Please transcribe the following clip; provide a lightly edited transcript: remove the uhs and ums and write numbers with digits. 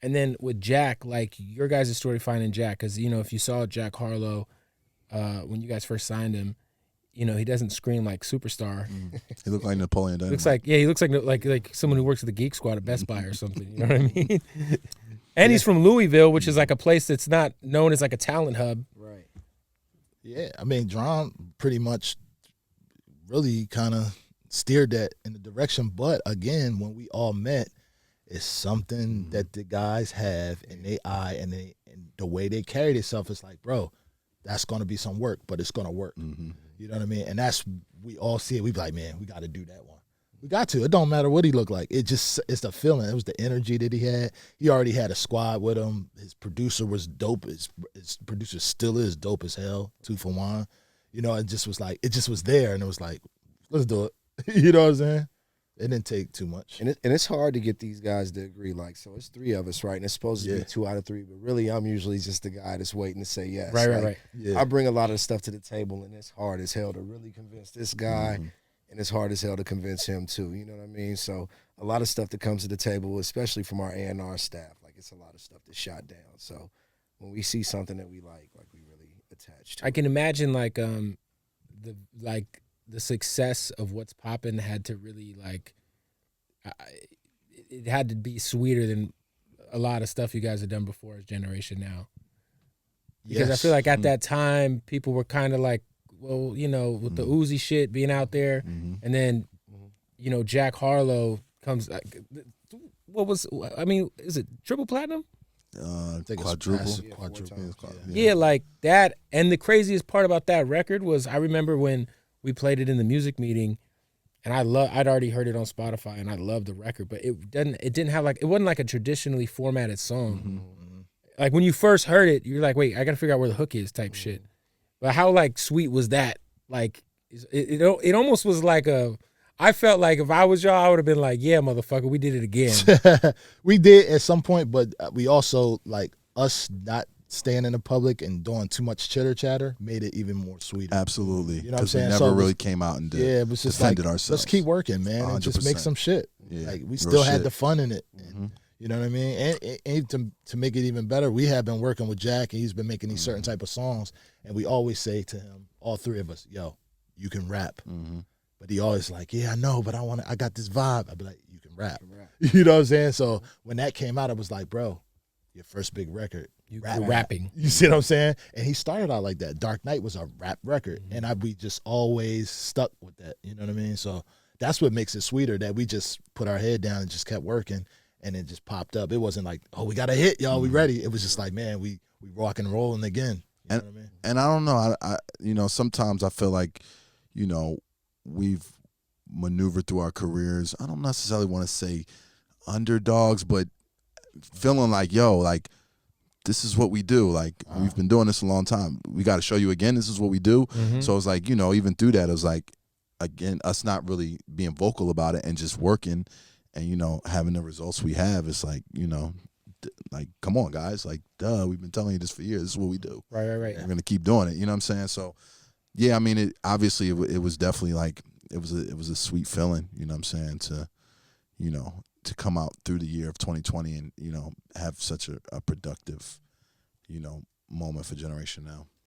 And then with Jack, like your guys' story finding Jack, because if you saw Jack Harlow when you guys first signed him, he doesn't scream like superstar. He looked like Napoleon Dynamite. He looks like someone who works at the Geek Squad at Best Buy or something. You know what I mean? And he's from Louisville, which is like a place that's not known as like a talent hub. Right. Yeah, I mean, Drum pretty much really kind of steered that in the direction. But again, when we all met, it's something that the guys have in their eye, and the way they carry themselves. It's like, bro, that's going to be some work, but it's going to work. You know what I mean? And we all see it. We be like, man, we got to do that one. We got to. It don't matter what he looked like. It's the feeling. It was the energy that he had. He already had a squad with him. His producer was dope. His producer still is dope as hell. 2 for 1. It just was there, and it was like, let's do it. You know what I'm saying? It didn't take too much. And it's hard to get these guys to agree. Like, so it's 3 of us, right? And it's supposed to be 2 out of 3, but really I'm usually just the guy that's waiting to say yes. Right. Yeah. I bring a lot of the stuff to the table, and it's hard as hell to really convince this guy, and it's hard as hell to convince him too. You know what I mean? So a lot of stuff that comes to the table, especially from our A&R staff, like it's a lot of stuff that's shot down. So when we see something that we like we really attach to. I can imagine the success of what's poppin' had to really it had to be sweeter than a lot of stuff you guys have done before as Generation Now. Because I feel like at that time, people were kind of like, well, with the Uzi shit being out there, and then, Jack Harlow comes. Is it triple platinum? Quadruple. Yeah, like that. And the craziest part about that record was I remember when we played it in the music meeting, and I'd already heard it on Spotify, and I loved the record, but it didn't have it wasn't like a traditionally formatted song. Like when you first heard it, you're like, wait, I gotta figure out where the hook is, type shit. But how sweet was that? Like it almost was like I felt like if I was y'all, I would have been like, yeah, motherfucker, we did it again. We did at some point, but we also, us not staying in the public and doing too much chitter chatter made it even more sweeter. Absolutely. You know what I'm saying? We never really came out and it was just defended ourselves. Let's keep working, man, and just make some shit. Yeah, we still had the fun in it. And, you know what I mean? And to make it even better, we have been working with Jack, and he's been making these certain type of songs, and we always say to him, all 3 of us, yo, you can rap. But he always like, yeah, I know, but I got this vibe. I'd be like, you can rap. You know what I'm saying? So when that came out, I was like, bro, your first big record. You're rapping. You see what I'm saying? And he started out like that. Dark Knight was a rap record. And we just always stuck with that. You know what I mean? So that's what makes it sweeter, that we just put our head down and just kept working, and it just popped up. It wasn't like, oh, we got a hit, y'all, we ready. It was just like, man, we rock and rolling again. You know what I mean? And I don't know. I sometimes I feel like, we've maneuvered through our careers. I don't necessarily want to say underdogs, but feeling like, this is what we do. We've been doing this a long time. We got to show you again, this is what we do. So it's like, even through that, it was like, again, us not really being vocal about it and just working and, having the results we have. It's like, come on, guys. Duh, we've been telling you this for years. This is what we do. Right. We're going to keep doing it. You know what I'm saying? So, yeah, I mean, obviously it was definitely it was a sweet feeling, you know what I'm saying, to come out through the year of 2020 and, have such a productive, moment for Generation Now.